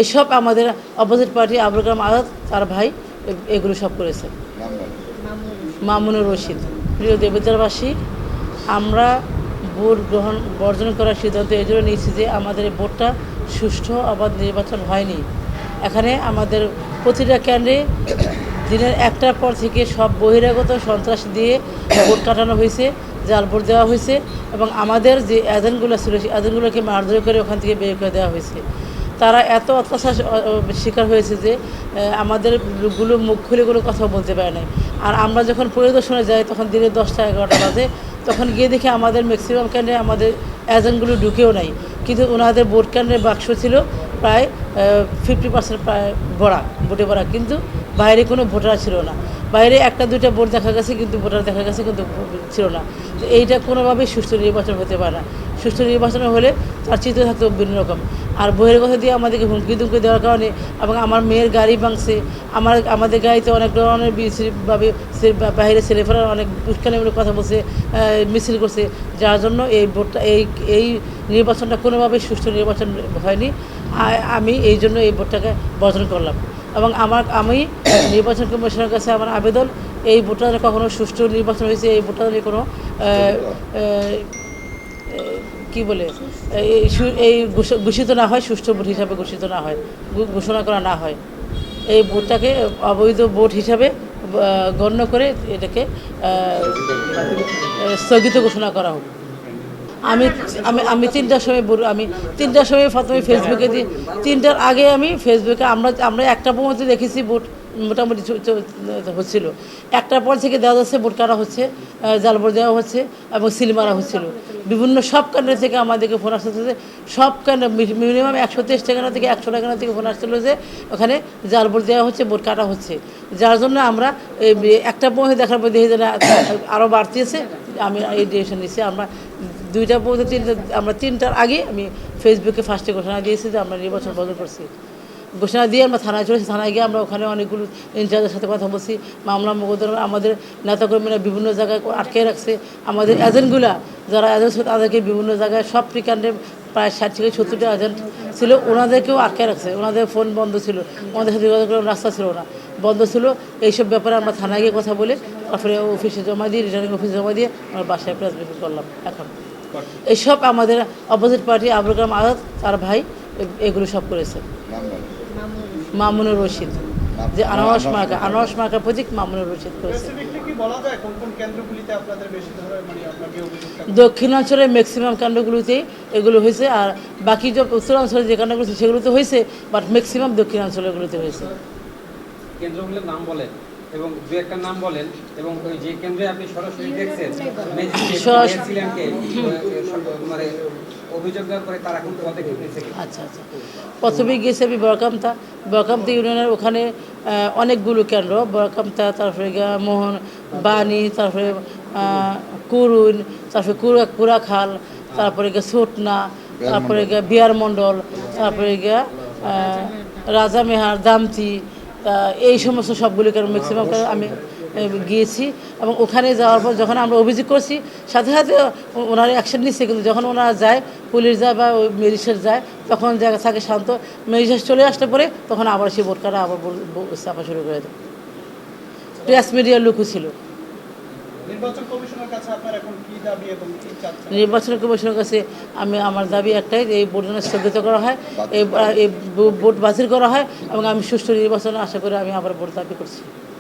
এইসব আমাদের opposite party Abul Kalam Azad তার ভাই এগুলো সব করেছে। মামুনুর রশিদ। প্রিয় দেবদারবাসী, আমরা ভোট গ্রহণ বর্জন করার সিদ্ধান্ত এই জন্য নিয়েছি যে আমাদের এই ভোটটা সুষ্ঠু অবাধ নির্বাচন হয়নি। এখানে আমাদের প্রতিটা কেন্দ্রে দিনের একটার পর থেকে সব বহিরাগত সন্ত্রাস দিয়ে ভোট কাটানো হয়েছে, জাল ভোট দেওয়া হয়েছে এবং আমাদের যে এজেন্টগুলো ছিল সেই এজেন্টগুলোকে মারধর করে ওখান থেকে বের করে দেওয়া হয়েছে। তারা এত অত্যাচার শিকার হয়েছে যে আমাদের লোকগুলো মুখ খুলে কোনো কথা বলতে পারে না। আর আমরা যখন পরিদর্শনে যাই তখন দিনে 10টা-11টা বাজে, তখন গিয়ে দেখি আমাদের ম্যাক্সিমাম কেন্দ্রে আমাদের এজেন্টগুলো ঢুকেও নাই, কিন্তু ওনাদের ভোট কেন্দ্রের বাক্স ছিল প্রায় 50% প্রায় ভরা, ভোটে ভরা, কিন্তু বাইরে কোনো ভোটার ছিল না। বাইরে একটা দুইটা ভোট দেখা গেছে, কিন্তু ভোটার দেখা গেছে কিন্তু ছিল না। তো এইটা কোনোভাবেই সুষ্ঠু নির্বাচন হতে পারে না। সুষ্ঠু নির্বাচন হলে তার চিত্র থাকতো বিভিন্ন রকম। আর বহিরাগত দিয়ে আমাদেরকে হুমকি দুমকি দেওয়ার কারণে এবং আমার মেয়ের গাড়ি ভাঙছে, আমাদের গাড়িতে অনেক ধরনের বিশ্রীভাবে বাইরে ছেলেফেরা অনেক উস্কানিমূলক কথা বলছে, মিছিল করছে, যার জন্য এই ভোটটা এই নির্বাচনটা কোনোভাবেই সুষ্ঠু নির্বাচন হয়নি। আমি এই জন্য এই ভোটটাকে বর্জন করলাম এবং আমি নির্বাচন কমিশনের কাছে আমার আবেদন, এই ভোটটা কখনো সুষ্ঠু নির্বাচন হয়েছে, এই ভোটটা কোনো কি বলে এই ঘোষিত না হয়, সুষ্ঠু ভোট হিসাবে ঘোষিত না হয়, ঘোষণা করা না হয়, এই ভোটটাকে অবৈধ ভোট হিসাবে গণ্য করে এটাকে স্থগিত ঘোষণা করা হোক। আমি আমি আমি 3টার সময় আমি 3টার সময় প্রথমে ফেসবুকে দিই, 3টার আগে আমি ফেসবুকে আমরা একটা পর্যন্ত দেখেছি ভোট মোটামুটি হচ্ছিল, একটার পর থেকে দেওয়া যাচ্ছে ভোট কাটা হচ্ছে, জাল ভোট দেওয়া হচ্ছে এবং সিল মারা হচ্ছিল। বিভিন্ন সব কেন্দ্র থেকে আমাদেরকে ফোন আসতে যে সব কেন্দ্র মিনিমাম 123 টাকা থেকে 100 টাকা থেকে ফোন আসছিল যে ওখানে জাল ভোট দেওয়া হচ্ছে, ভোট কাটা হচ্ছে। যার জন্য আমরা একটা পর্যন্ত দেখার পর দেখি যে আরও বাড়তিয়েছে, আমি এই ডিসিশন নিচ্ছি। আমরা 2টা পর্যন্ত 3টা, আমরা 3টার আগে আমি ফেসবুকে ফার্স্টে ঘোষণা দিয়েছি যে আমরা নির্বাচন বর্জন করছি। ঘোষণা দিয়ে আমরা থানায় চলেছি, থানায় গিয়ে আমরা ওখানে অনেকগুলো ইনচার্জের সাথে কথা বলছি, মামলা মোকদ্দমা আমাদের নেতাকর্মীরা বিভিন্ন জায়গায় আটকে রাখছে, আমাদের এজেন্টগুলা যারা এজেন্ট ছিল তাদেরকে বিভিন্ন জায়গায় সব প্রিকাণ্ডে প্রায় 60 থেকে 70টা এজেন্ট ছিল, ওনাদেরকেও আটকে রাখছে, ওনাদের ফোন বন্ধ ছিল, ওনাদের সাথে যোগাযোগ করার রাস্তা ছিল না, বন্ধ ছিল। এইসব ব্যাপারে আমরা থানায় গিয়ে কথা বলে তারপরে অফিসে জমা দিয়ে, রিটার্নিং অফিসে জমা দিয়ে আমরা বাসায় প্রেস ব্রিফিং করলাম। এখন এইসব আমাদের অপোজিট পার্টি আবুল কালাম আজাদ তার ভাই এগুলো সব করেছে। মামুনুর রশিদ, যে আনারস মার্কার প্রতীক মামুনুর রশিদ করেছে। দক্ষিণাঞ্চলের ম্যাক্সিমাম কেন্দ্রগুলোতেই এগুলো হয়েছে, আর বাকি যে উত্তরাঞ্চলে যে কেন্দ্রগুলো সেগুলোতে হয়েছে, বাট ম্যাক্সিমাম দক্ষিণাঞ্চলগুলোতে হয়েছে। কেন্দ্রগুলোর নাম বলেন এবং দু একটা নাম বলেন, এবং ওই যে কেন্দ্রে আপনি সরাসরি দেখছেন মানে অভিযোগ করে তারা কিন্তু পদক্ষেপ নিয়েছে। আচ্ছা, প্রথমে গিয়েছি আমি বরকামতা ইউনিয়নের ওখানে অনেকগুলো কেন্দ্র, বরকামতা, তারপরে মোহন বাণী, তারপরে কুরুন, তারপরে কুড়াখাল, তারপরে ছোটনা, তারপরে বিয়ার মণ্ডল, তারপরে রাজা মেহার, দামতি, এই সমস্ত সবগুলি কেন ম্যাক্সিমাম আমি গিয়েছি। এবং ওখানে যাওয়ার পর যখন আমরা অভিযোগ করছি সাথে সাথে ওনারা অ্যাকশন নিচ্ছে, কিন্তু যখন ওনারা যায়, পুলিশ যায় বা ওই ম্যাজিস্ট্রেট যায়, তখন জায়গা থাকে শান্ত, ম্যাজিস্ট্রেট চলে আসতে পরে তখন আবার সেই ভোট কাটা আবার চাপা শুরু করে দেয়। প্রেস মিডিয়ার লোকও ছিল। নির্বাচন কমিশনের কাছে আমি আমার দাবি একটাই, এই ভোট যেন স্থগিত করা হয়, এই ভোট বাতিল করা হয় এবং আমি সুষ্ঠু নির্বাচন আশা করে আমি আবার ভোট দাবি করছি।